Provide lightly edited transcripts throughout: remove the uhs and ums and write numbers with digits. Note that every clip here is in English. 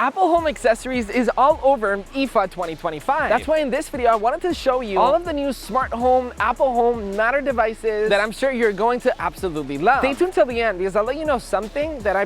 Apple Home accessories is all over IFA 2025. That's why in this video I wanted to show you all of the new smart home, Apple Home, Matter devices that I'm sure you're going to absolutely love. Stay tuned till the end because I'll let you know something that I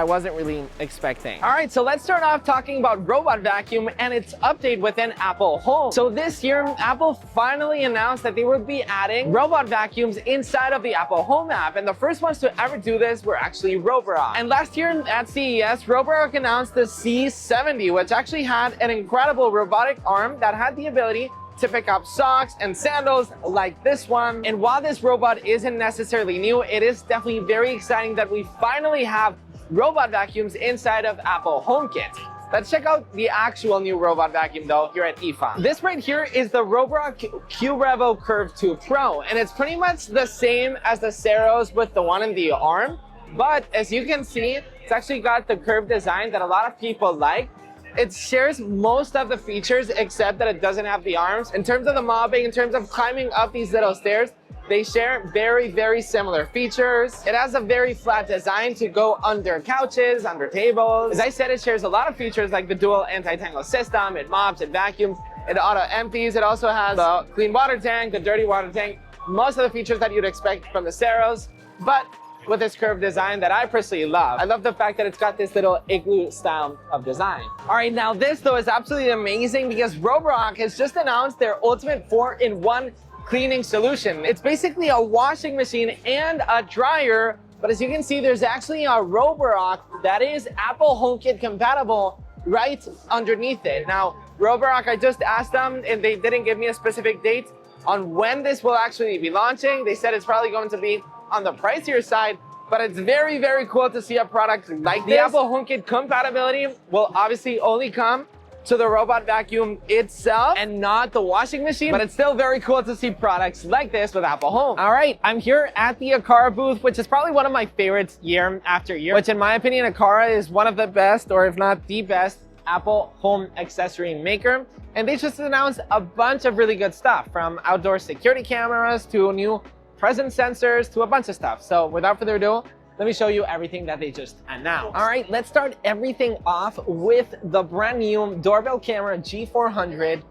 wasn't really expecting. All right, so let's start off talking about robot vacuum and its update within Apple Home. So this year, Apple finally announced that they would be adding robot vacuums inside of the Apple Home app, and the first ones to ever do this were actually Roborock. And last year at CES, Roborock announced the C70, which actually had an incredible robotic arm that had the ability to pick up socks and sandals like this one. And while this robot isn't necessarily new, it is definitely very exciting that we finally have robot vacuums inside of Apple HomeKit. Let's check out the actual new robot vacuum though here at IFA. This right here is the Roborock Q-Revo Curve 2 Pro, and it's pretty much the same as the Ceros with the one in the arm, but as you can see, it's actually got the curved design that a lot of people like. It shares most of the features except that it doesn't have the arms. In terms of the mobbing, in terms of climbing up these little stairs, they share very similar features. It has a very flat design to go under couches, under tables. As I said, it shares a lot of features like the dual anti-tangle system. It mops, it vacuums, it auto empties. It also has the clean water tank, the dirty water tank, most of the features that you'd expect from the Ceros, but with this curved design that I personally love. I love the fact that it's got this little igloo style of design. All right, now this though is absolutely amazing because Roborock has just announced their ultimate 4-in-1 cleaning solution. It's basically a washing machine and a dryer, but as you can see, there's actually a Roborock that is Apple HomeKit compatible right underneath it. Now, Roborock, I just asked them and they didn't give me a specific date on when this will actually be launching. They said it's probably going to be on the pricier side, but it's very cool to see a product like this. The Apple HomeKit compatibility will obviously only come to the robot vacuum itself and not the washing machine, but it's still very cool to see products like this with Apple Home. All right, I'm here at the Aqara booth, which is probably one of my favorites year after year, which in my opinion, Aqara is one of the best, or if not the best, Apple Home accessory maker. And they just announced a bunch of really good stuff, from outdoor security cameras to new presence sensors to a bunch of stuff. So without further ado, let me show you everything that they just announced. All right, let's start everything off with the brand new doorbell camera G400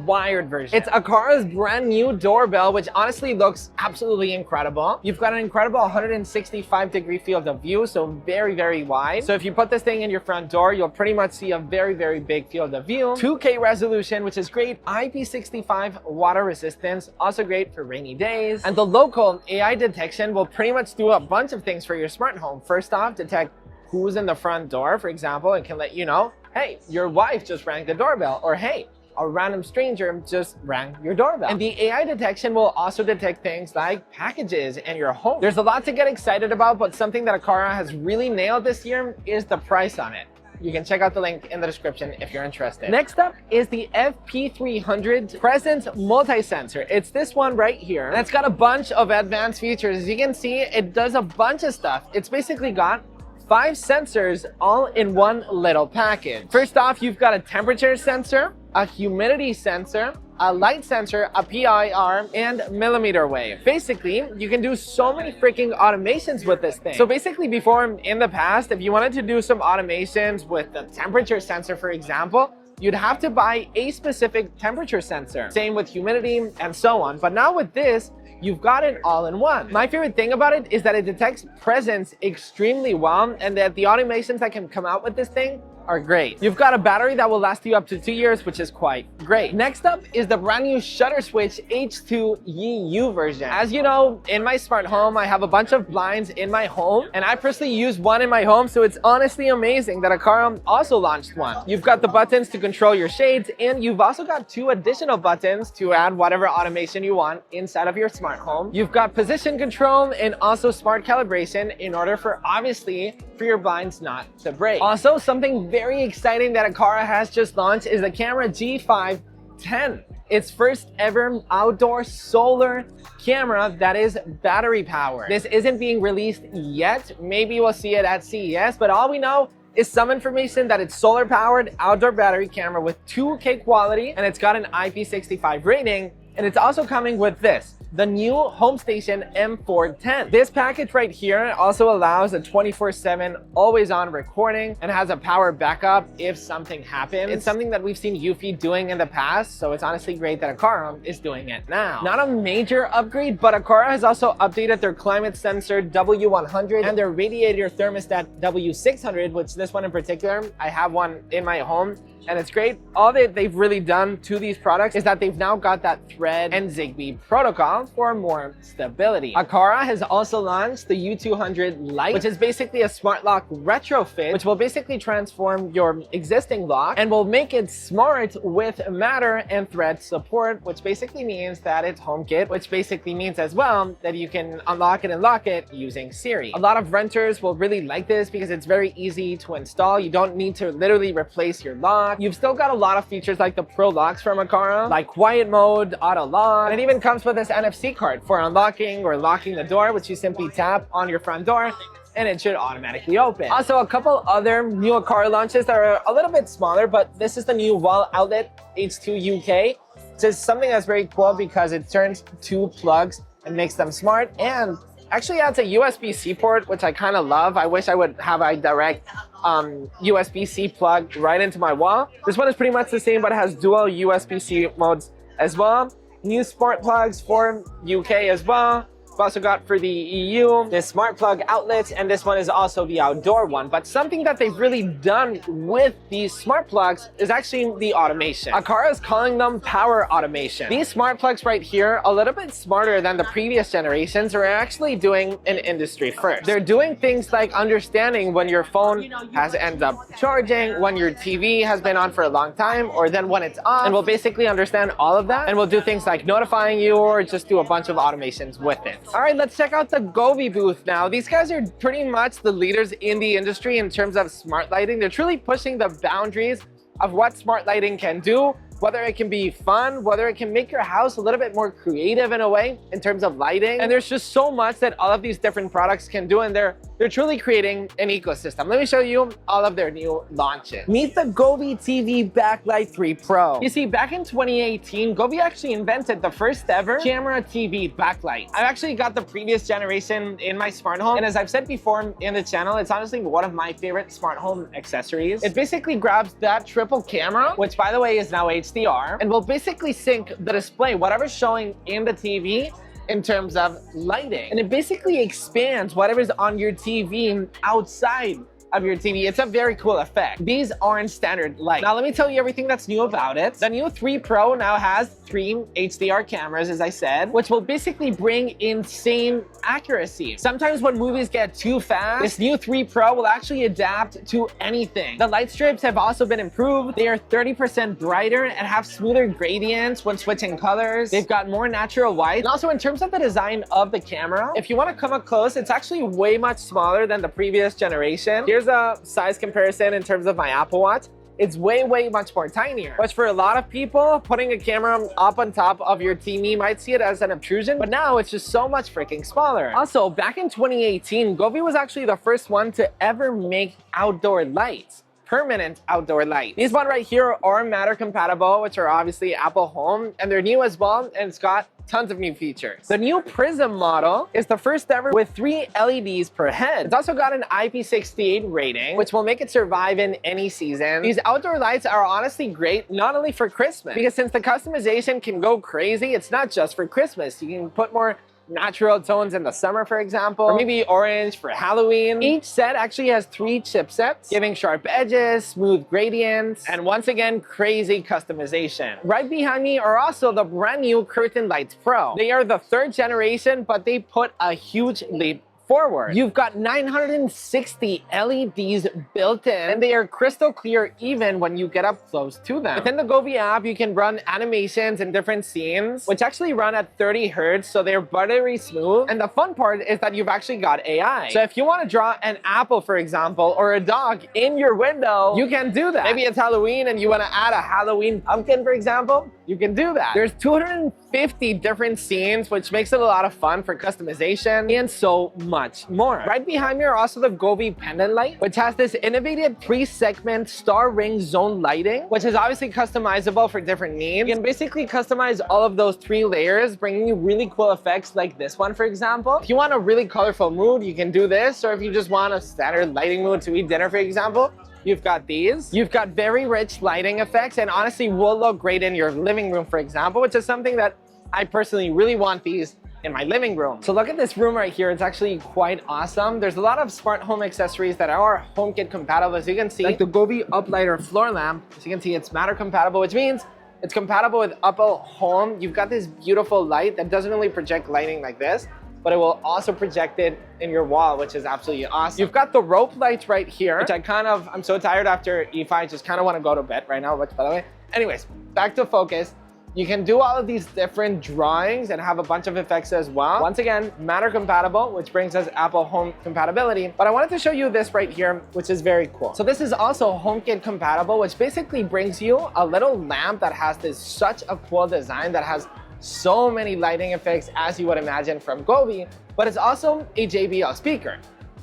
wired version. It's Aqara's brand new doorbell, which honestly looks absolutely incredible. You've got an incredible 165-degree field of view, so very wide. So if you put this thing in your front door, you'll pretty much see a very big field of view. 2K resolution, which is great. IP65 water resistance, also great for rainy days. And the local AI detection will pretty much do a bunch of things for your smart home. First off, detect who's in the front door, for example. It can let you know, hey, your wife just rang the doorbell, or hey, a random stranger just rang your doorbell. And the AI detection will also detect things like packages and your home. There's a lot to get excited about, but something that Aqara has really nailed this year is the price on it. You can check out the link in the description if you're interested. Next up is the FP300 Presence Multi-Sensor. It's this one right here. And it's got a bunch of advanced features. As you can see, it does a bunch of stuff. It's basically got 5 sensors all in one little package. First off, you've got a temperature sensor, a humidity sensor, a light sensor, a PIR, and millimeter wave. Basically, you can do so many freaking automations with this thing. So basically before, in the past, if you wanted to do some automations with the temperature sensor, for example, you'd have to buy a specific temperature sensor. Same with humidity and so on. But now with this, you've got it all in one. My favorite thing about it is that it detects presence extremely well, and that the automations that can come out with this thing are great. You've got a battery that will last you up to 2 years, which is quite great. Next up is the brand new Shutter Switch H2 EU version. As you know, in my smart home, I have a bunch of blinds in my home, and I personally use one in my home, so it's honestly amazing that Aqara also launched one. You've got the buttons to control your shades, and you've also got 2 additional buttons to add whatever automation you want inside of your smart home. You've got position control and also smart calibration in order for, obviously, for your blinds not to break. Also, something very exciting that Aqara has just launched is the camera G510. Its first ever outdoor solar camera that is battery powered. This isn't being released yet. Maybe we'll see it at CES, but all we know is some information that it's solar powered outdoor battery camera with 2K quality, and it's got an IP65 rating, and it's also coming with this, the new Home Station M410. This package right here also allows a 24/7 always-on recording and has a power backup if something happens. It's something that we've seen Eufy doing in the past, so it's honestly great that Aqara is doing it now. Not a major upgrade, but Aqara has also updated their climate sensor W100 and their radiator thermostat W600, which this one in particular, I have one in my home. And it's great. All that they've really done to these products is that they've now got that Thread and Zigbee protocol for more stability. Aqara has also launched the U200 Lite, which is basically a smart lock retrofit, which will basically transform your existing lock and will make it smart with Matter and Thread support, which basically means that it's HomeKit, which basically means as well that you can unlock it and lock it using Siri. A lot of renters will really like this because it's very easy to install. You don't need to literally replace your lock. You've still got a lot of features like the Pro locks from Aqara, like quiet mode, auto lock, and it even comes with this NFC card for unlocking or locking the door, which you simply tap on your front door and it should automatically open. Also, a couple other new Aqara launches that are a little bit smaller, but this is the new wall outlet H2 UK. It's just something that's very cool because it turns 2 plugs and makes them smart, and actually adds a USB-C port, which I kind of love. I wish I would have a direct USB-C plug right into my wall. This one is pretty much the same, but it has dual USB-C modes as well. New smart plugs for UK as well. We've also got for the EU, this smart plug outlets, and this one is also the outdoor one. But something that they've really done with these smart plugs is actually the automation. Aqara is calling them power automation. These smart plugs right here, a little bit smarter than the previous generations, are actually doing an industry first. They're doing things like understanding when your phone has ended up charging, when your TV has been on for a long time, or then when it's off, and will basically understand all of that, and will do things like notifying you or just do a bunch of automations with it. All right, let's check out the Govee booth now. These guys are pretty much the leaders in the industry in terms of smart lighting. They're truly pushing the boundaries of what smart lighting can do, whether it can be fun, whether it can make your house a little bit more creative in a way in terms of lighting. And there's just so much that all of these different products can do, and they're truly creating an ecosystem. Let me show you all of their new launches. Meet the Govee TV Backlight 3 Pro. You see, back in 2018, Govee actually invented the first ever camera TV backlight. I've actually got the previous generation in my smart home, and as I've said before in the channel, it's honestly one of my favorite smart home accessories. It basically grabs that triple camera, which by the way is now HDR, and will basically sync the display, whatever's showing in the TV, in terms of lighting. And it basically expands whatever's on your TV outside of your TV. It's a very cool effect. These aren't standard lights. Now let me tell you everything that's new about it. The new 3 Pro now has 3 HDR cameras, as I said, which will basically bring insane accuracy. Sometimes when movies get too fast, this new 3 Pro will actually adapt to anything. The light strips have also been improved. They are 30% brighter and have smoother gradients when switching colors. They've got more natural white. And also in terms of the design of the camera, if you want to come up close, it's actually way much smaller than the previous generation. Here's a size comparison in terms of my Apple Watch. It's way much more tinier, which for a lot of people, putting a camera up on top of your TV might see it as an obtrusion, but now it's just so much freaking smaller. Also, back in 2018, Govee was actually the first one to ever make outdoor lights. Permanent outdoor light. These one right here are Matter compatible, which are obviously Apple Home, and they're new as well, and it's got tons of new features. The new Prism model is the first ever with 3 LEDs per head. It's also got an IP68 rating, which will make it survive in any season. These outdoor lights are honestly great, not only for Christmas, because since the customization can go crazy, it's not just for Christmas. You can put more natural tones in the summer, for example, or maybe orange for Halloween. Each set actually has 3 chipsets, giving sharp edges, smooth gradients, and once again, crazy customization. Right behind me are also the brand new Curtain Lights Pro. They are the 3rd generation, but they put a huge leap forward. You've got 960 LEDs built in, and they are crystal clear even when you get up close to them. Within the Govee app, you can run animations in different scenes, which actually run at 30 Hertz, so they're buttery smooth. And the fun part is that you've actually got AI. So if you want to draw an apple, for example, or a dog in your window, you can do that. Maybe it's Halloween and you want to add a Halloween pumpkin, for example. you can do that. There's 250 different scenes, which makes it a lot of fun for customization and so much more. Right behind me are also the Govee pendant light, which has this innovative 3-segment star ring zone lighting, which is obviously customizable for different needs. You can basically customize all of those 3 layers, bringing you really cool effects like this one, for example. If you want a really colorful mood, you can do this, or if you just want a standard lighting mood to eat dinner, for example, you've got these. You've got very rich lighting effects and honestly will look great in your living room, for example, which is something that I personally really want these in my living room. So look at this room right here. It's actually quite awesome. There's a lot of smart home accessories that are HomeKit compatible, as you can see, like the Govee uplighter floor lamp. As you can see, it's Matter compatible, which means it's compatible with Apple Home. You've got this beautiful light that doesn't really project lighting like this, but it will also project it in your wall, which is absolutely awesome. You've got the rope lights right here, which I'm so tired after IFA, I just kind of want to go to bed right now, which by the way. Anyways, back to focus. You can do all of these different drawings and have a bunch of effects as well. Once again, Matter compatible, which brings us Apple Home compatibility. But I wanted to show you this right here, which is very cool. So this is also HomeKit compatible, which basically brings you a little lamp that has such a cool design that has so many lighting effects as you would imagine from Govee, but it's also a JBL speaker.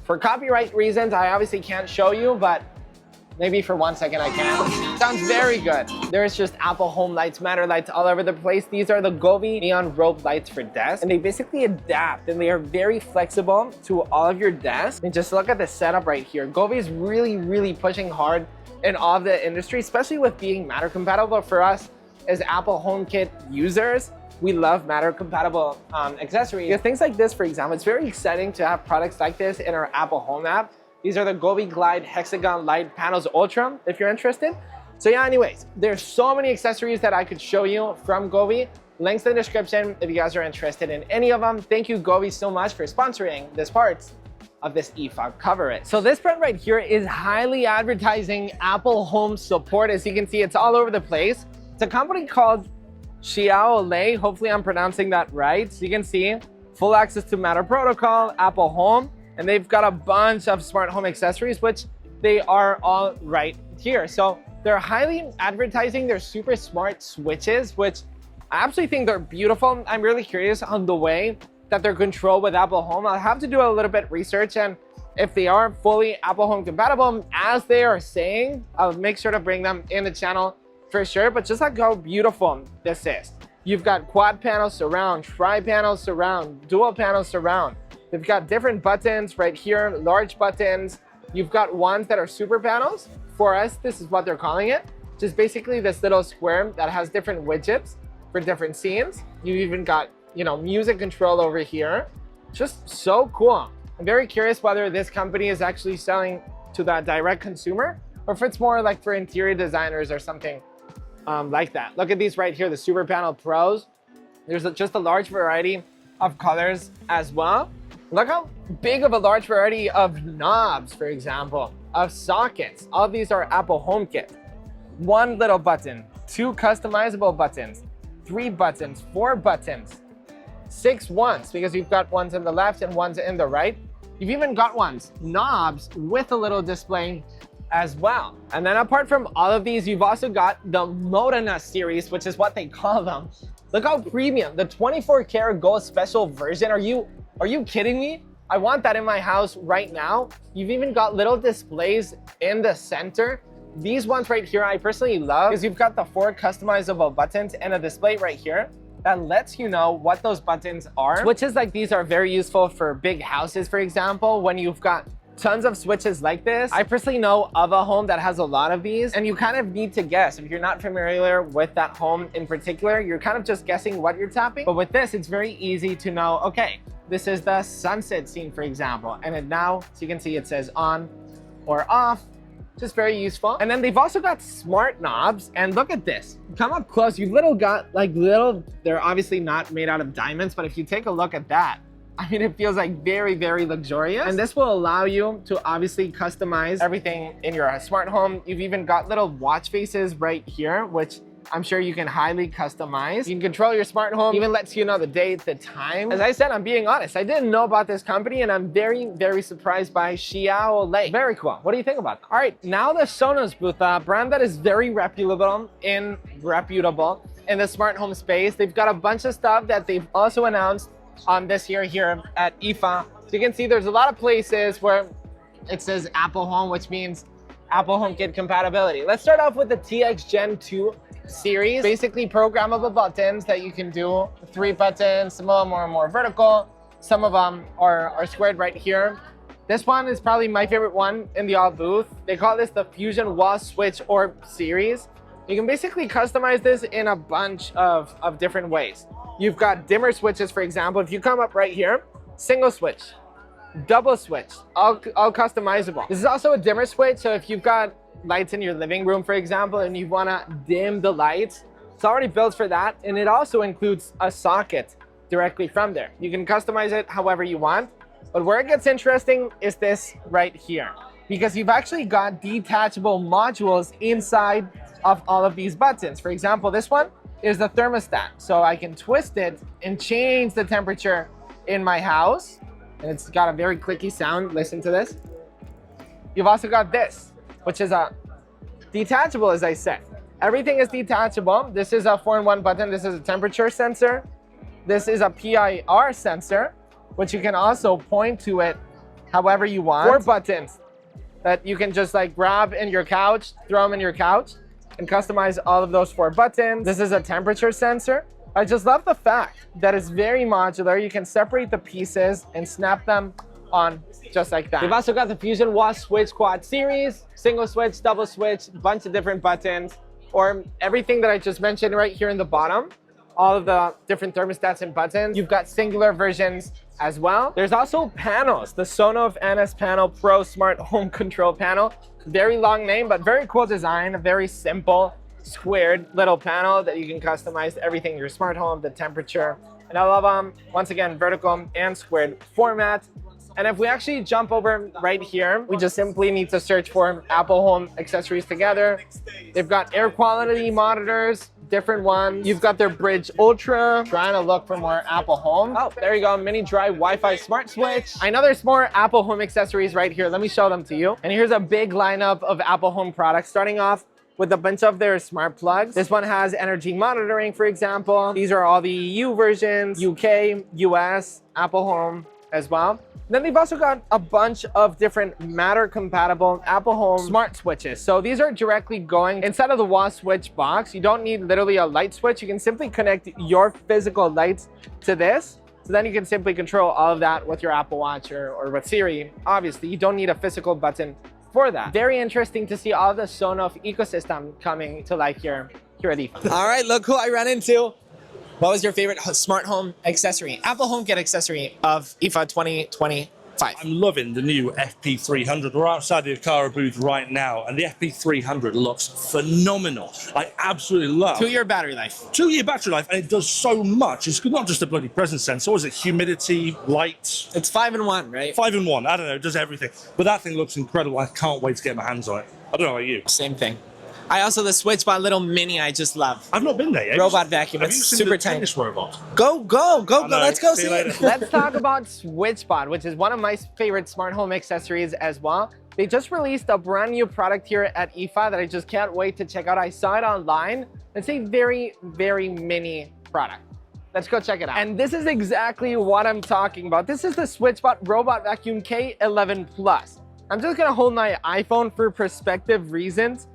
For copyright reasons, I obviously can't show you, but maybe for 1 second I can. Sounds very good. There's just Apple Home lights, Matter lights all over the place. These are the Govee neon rope lights for desks, and they basically adapt and they are very flexible to all of your desks. And just look at the setup right here. Govee is really pushing hard in all of the industry, especially with being Matter compatible. For us as Apple HomeKit users, we love Matter compatible accessories. Things like this, for example, it's very exciting to have products like this in our Apple Home app. These are the Govee Glide Hexagon Light Panels Ultra, if you're interested. So yeah, anyways, there's so many accessories that I could show you from Govee. Links in the description if you guys are interested in any of them. Thank you, Govee, so much for sponsoring this part of this IFA coverage. So this print right here is highly advertising Apple Home support. As you can see, it's all over the place. It's a company called Xiaolei, hopefully I'm pronouncing that right. So you can see full access to Matter protocol, Apple Home, and they've got a bunch of smart home accessories, which they are all right here. So they're highly advertising their super smart switches, which I absolutely think they're beautiful. I'm really curious on the way that they're controlled with Apple Home. I'll have to do a little bit research, and if they are fully Apple Home compatible, as they are saying, I'll make sure to bring them in the channel for sure. But just like how beautiful this is. You've got quad panel surround, tri-panel surround, dual panel surround. They've got different buttons right here, large buttons. You've got ones that are super panels. For us, this is what they're calling it, which is basically this little square that has different widgets for different scenes. You've even got, music control over here. Just so cool. I'm very curious whether this company is actually selling to that direct consumer, or if it's more like for interior designers or something like that. Look at these right here, the Super Panel Pros. There's just a large variety of colors as well. Look how big of a large variety of knobs, for example, of sockets. All of these are Apple HomeKit. One little button, 2 customizable buttons, 3 buttons, 4 buttons, 6 ones, because you've got ones in the left and ones in the right. You've even got ones, knobs with a little display as well. And then apart from all of these, you've also got the Modena series, which is what they call them. Look how premium, the 24 karat gold special version. Are you kidding me? I want that in my house right now. You've even got little displays in the center. These ones right here, I personally love, because you've got the 4 customizable buttons and a display right here that lets you know what those buttons are. Switches like these are very useful for big houses, for example, when you've got tons of switches like this. I personally know of a home that has a lot of these, and you kind of need to guess. If you're not familiar with that home in particular, you're kind of just guessing what you're tapping. But with this, it's very easy to know, okay, this is the sunset scene, for example. And it now, so you can see it says on or off, just very useful. And then they've also got smart knobs, and look at this. Come up close, you've got they're obviously not made out of diamonds, but if you take a look at that, I mean, it feels like very luxurious. And this will allow you to obviously customize everything in your smart home. You've even got little watch faces right here, which I'm sure you can highly customize. You can control your smart home, even lets you know the date, the time. As I said, I'm being honest, I didn't know about this company, and I'm very surprised by Xiaolei. Very cool. What do you think about that? All right, now the Sonoff booth, a brand that is very reputable in the smart home space. They've got a bunch of stuff that they've also announced this year here at IFA. So you can see there's a lot of places where it says Apple Home, which means Apple HomeKit compatibility. Let's start off with the TX Gen 2 series. Basically programmable buttons that you can do. 3 buttons, some of them are more vertical. Some of them are squared right here. This one is probably my favorite one in the all booth. They call this the Fusion Wall Switch Orb series. You can basically customize this in a bunch of different ways. You've got dimmer switches, for example. If you come up right here, single switch, double switch, all customizable. This is also a dimmer switch, so if you've got lights in your living room, for example, and you wanna dim the lights, it's already built for that, and it also includes a socket directly from there. You can customize it however you want, but where it gets interesting is this right here, because you've actually got detachable modules inside of all of these buttons. For example, this one is the thermostat, so I can twist it and change the temperature in my house, and it's got a very clicky sound. Listen to this. You've also got this, which is a detachable, as I said. Everything is detachable. This is a 4-in-1 button. This is a temperature sensor. This is a PIR sensor, which you can also point to it however you want. 4 buttons that you can just like grab in your couch, throw them in your couch, and customize all of those 4 buttons. This is a temperature sensor. I just love the fact that it's very modular. You can separate the pieces and snap them on just like that. We've also got the Fusion Wall Switch Quad series, single switch, double switch, bunch of different buttons, or everything that I just mentioned right here in the bottom, all of the different thermostats and buttons. You've got singular versions as well. There's also panels, the Sonoff NS Panel Pro Smart Home Control Panel. Very long name, but very cool design, a very simple, squared little panel that you can customize everything in your smart home, the temperature. And I love them, once again, vertical and squared format. And if we actually jump over right here, we just simply need to search for Apple Home accessories together. They've got air quality monitors, different ones. You've got their Bridge Ultra, trying to look for more Apple Home. Oh, there you go, mini dry Wi-Fi smart switch. I know there's more Apple Home accessories right here. Let me show them to you. And here's a big lineup of Apple Home products, starting off with a bunch of their smart plugs. This one has energy monitoring, for example. These are all the EU versions, UK, US, Apple Home as well. Then they've also got a bunch of different Matter compatible Apple Home smart switches. So these are directly going inside of the wall switch box. You don't need literally a light switch. You can simply connect your physical lights to this. So then you can simply control all of that with your Apple Watch or with Siri. Obviously, you don't need a physical button for that. Very interesting to see all the Sonoff ecosystem coming to life here at IFA. All right, look who I ran into. What was your favorite smart home accessory, Apple HomeKit accessory of IFA 2025? I'm loving the new FP300. We're outside the Aqara booth right now, and the FP300 looks phenomenal. I absolutely love. 2-year battery life. 2-year battery life, and it does so much. It's not just a bloody presence sensor. What is it? Humidity, light. It's 5-in-1, right? 5-in-1. I don't know. It does everything. But that thing looks incredible. I can't wait to get my hands on it. I don't know about you. Same thing. I also, the SwitchBot little mini, I just love. I've not been there yet. Robot vacuum, it's super tiny. Robot? Go, let's go see it. Let's talk about SwitchBot, which is one of my favorite smart home accessories as well. They just released a brand new product here at IFA that I just can't wait to check out. I saw it online. It's a very, very mini product. Let's go check it out. And this is exactly what I'm talking about. This is the SwitchBot Robot Vacuum K11 Plus. I'm just gonna hold my iPhone for perspective reasons.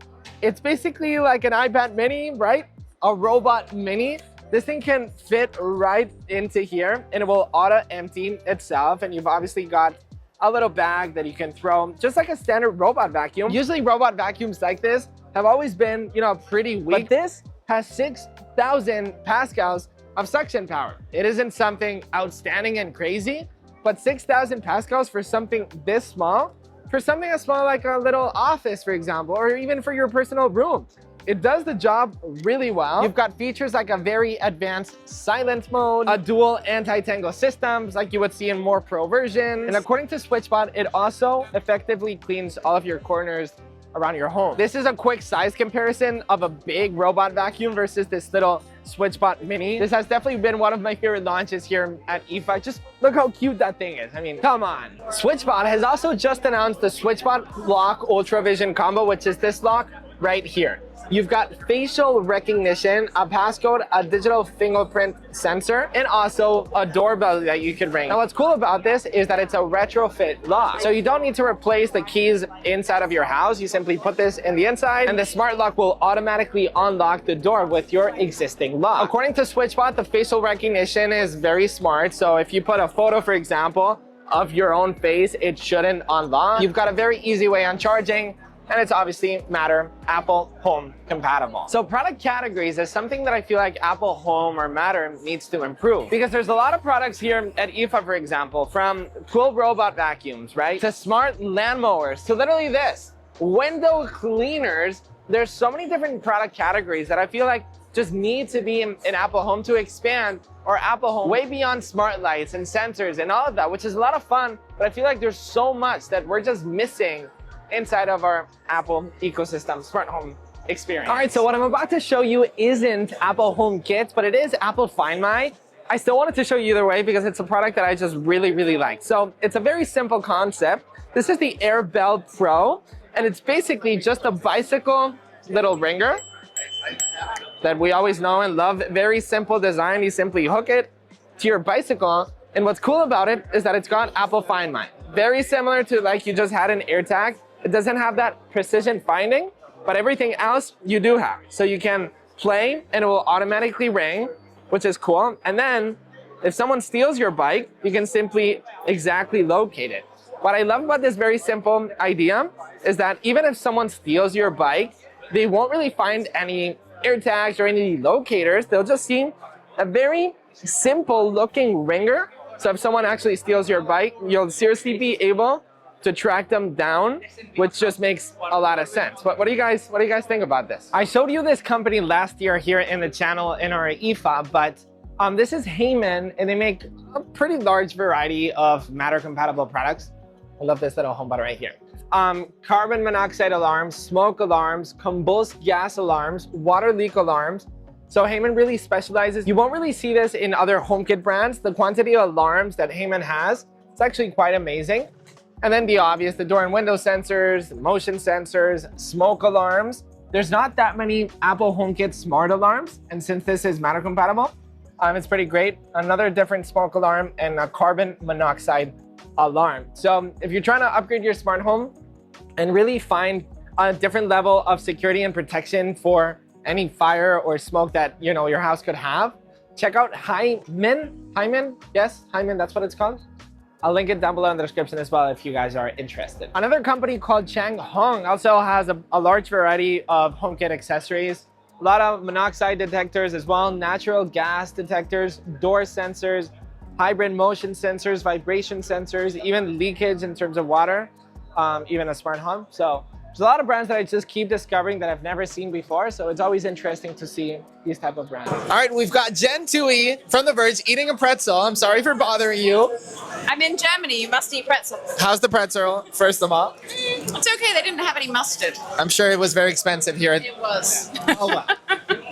It's basically like an iPad mini, right? A robot mini. This thing can fit right into here and it will auto empty itself. And you've obviously got a little bag that you can throw, just like a standard robot vacuum. Usually robot vacuums like this have always been, pretty weak. But this has 6,000 pascals of suction power. It isn't something outstanding and crazy, but 6,000 pascals for something this small, for something as small like a little office, for example, or even for your personal room. It does the job really well. You've got features like a very advanced silent mode, a dual anti-tangle systems like you would see in more pro versions. And according to SwitchBot, it also effectively cleans all of your corners around your home. This is a quick size comparison of a big robot vacuum versus this little SwitchBot mini. This has definitely been one of my favorite launches here at IFA. Just look how cute that thing is. I mean, come on. SwitchBot has also just announced the SwitchBot Lock Ultra Vision combo, which is this lock right here. You've got facial recognition, a passcode, a digital fingerprint sensor, and also a doorbell that you can ring. Now what's cool about this is that it's a retrofit lock. So you don't need to replace the keys inside of your house. You simply put this in the inside and the smart lock will automatically unlock the door with your existing lock. According to SwitchBot, the facial recognition is very smart. So if you put a photo, for example, of your own face, it shouldn't unlock. You've got a very easy way on charging, and it's obviously Matter Apple Home compatible. So product categories is something that I feel like Apple Home or Matter needs to improve, because there's a lot of products here at IFA, for example, from cool robot vacuums, right, to smart lawnmowers, to literally this, window cleaners. There's so many different product categories that I feel like just need to be in Apple Home to expand or Apple Home way beyond smart lights and sensors and all of that, which is a lot of fun, but I feel like there's so much that we're just missing inside of our Apple ecosystem smart home experience. All right, so what I'm about to show you isn't Apple HomeKit, but it is Apple Find My. I still wanted to show you either way because it's a product that I just really like. So it's a very simple concept. This is the AirBell Pro, and it's basically just a bicycle little ringer that we always know and love. Very simple design. You simply hook it to your bicycle, and what's cool about it is that it's got Apple Find My. Very similar to like you just had an AirTag. It doesn't have that precision finding, but everything else you do have. So you can play and it will automatically ring, which is cool. And then if someone steals your bike, you can simply exactly locate it. What I love about this very simple idea is that even if someone steals your bike, they won't really find any AirTags or any locators. They'll just see a very simple looking ringer. So if someone actually steals your bike, you'll seriously be able to track them down, which just makes a lot of sense. But what do you guys think about this? I showed you this company last year here in the channel in our IFA, but this is Heiman, and they make a pretty large variety of Matter compatible products. I love this little home button right here. Carbon monoxide alarms, smoke alarms, combust gas alarms, water leak alarms. So Heiman really specializes. You won't really see this in other HomeKit brands. The quantity of alarms that Heiman has, it's actually quite amazing. And then the obvious, the door and window sensors, motion sensors, smoke alarms. There's not that many Apple HomeKit smart alarms. And since this is Matter compatible, it's pretty great. Another different smoke alarm and a carbon monoxide alarm. So if you're trying to upgrade your smart home and really find a different level of security and protection for any fire or smoke that your house could have, check out Heiman. Yes, Heiman, that's what it's called. I'll link it down below in the description as well if you guys are interested. Another company called Chenghong also has a large variety of HomeKit accessories. A lot of monoxide detectors as well, natural gas detectors, door sensors, hybrid motion sensors, vibration sensors, even leakage in terms of water, even a smart home. So there's a lot of brands that I just keep discovering that I've never seen before. So it's always interesting to see these type of brands. All right, we've got Jen Tui from The Verge eating a pretzel. I'm sorry for bothering you. I'm in Germany, you must eat pretzels. How's the pretzel, first of all? It's okay, they didn't have any mustard. I'm sure it was very expensive here. It was. Oh, wow.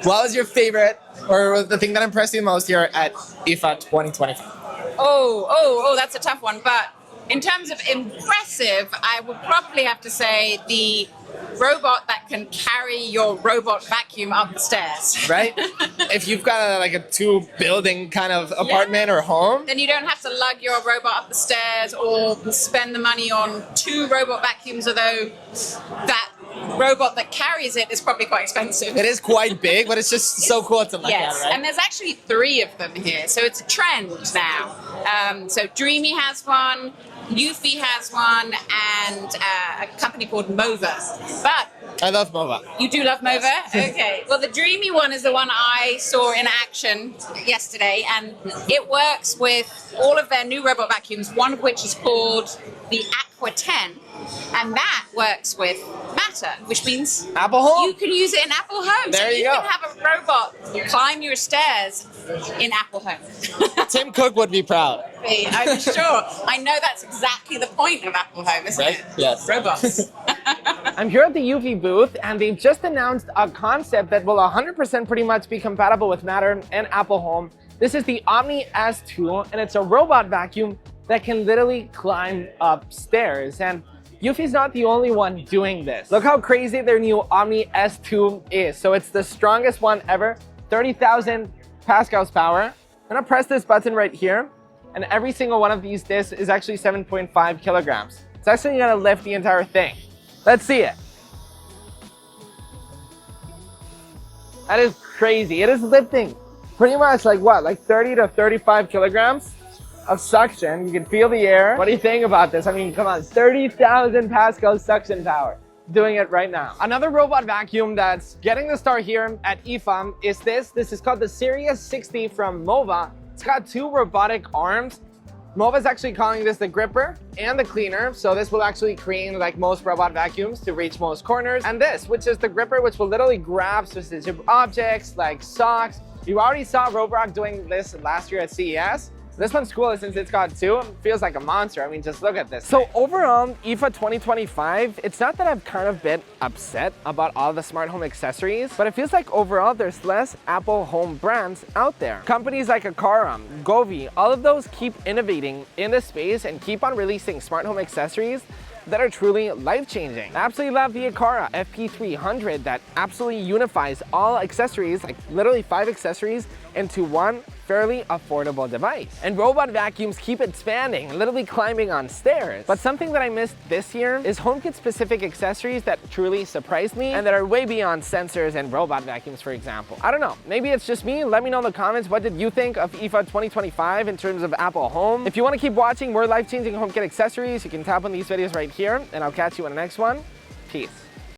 What was your favorite, or the thing that impressed you most here at IFA 2025? Oh, that's a tough one. But in terms of impressive, I would probably have to say the robot that can carry your robot vacuum up the stairs. Right? If you've got like a 2-building kind of apartment or home, then you don't have to lug your robot up the stairs or spend the money on 2 robot vacuums, although that robot that carries it is probably quite expensive. It is quite big, but it's just so cool to look at, right? And there's actually 3 of them here, so it's a trend now. So Dreamy has one, Eufy has one, and a company called Mova. But I love Mova. You do love Mova? Okay. Well, the Dreamy one is the one I saw in action yesterday, and it works with all of their new robot vacuums, one of which is called the Aqua 10, and that works with Matter, which means Apple Home. You can use it in Apple Home. There so you go. can have a robot climb your stairs in Apple Home. Tim Cook would be proud. I'm sure. I know that's exactly the point of Apple Home, isn't it? Yes. Robots. I'm here at the Eufy booth, and they've just announced a concept that will 100% pretty much be compatible with Matter and Apple Home. This is the Omni S2, and it's a robot vacuum that can literally climb upstairs. And Eufy's not the only one doing this. Look how crazy their new Omni S2 is. So it's the strongest one ever, 30,000 pascals power. I'm gonna press this button right here, and every single one of these discs is actually 7.5 kilograms. It's actually gonna lift the entire thing. Let's see it. That is crazy. It is lifting pretty much like what? Like 30 to 35 kilograms of suction. You can feel the air. What do you think about this? I mean, come on, 30,000 pascal suction power. Doing it right now. Another robot vacuum that's getting the start here at IFA is this. This is called the Series 60 from Mova. It's got 2 robotic arms. Mova is actually calling this the gripper and the cleaner. So this will actually clean like most robot vacuums to reach most corners. And this, which is the gripper, which will literally grab specific objects like socks. You already saw Roborock doing this last year at CES. This one's cool since it's got 2. It feels like a monster. I mean, just look at this. So overall, IFA 2025, it's not that I've kind of been upset about all the smart home accessories, but it feels like overall there's less Apple home brands out there. Companies like Aqara, Govee, all of those keep innovating in this space and keep on releasing smart home accessories that are truly life-changing. I absolutely love the Aqara FP300 that absolutely unifies all accessories, like literally 5 accessories, into one fairly affordable device. And robot vacuums keep expanding, literally climbing on stairs. But something that I missed this year is HomeKit specific accessories that truly surprised me and that are way beyond sensors and robot vacuums, for example. I don't know, maybe it's just me. Let me know in the comments, what did you think of IFA 2025 in terms of Apple Home? If you want to keep watching more life-changing HomeKit accessories, you can tap on these videos right here, and I'll catch you in the next one. Peace.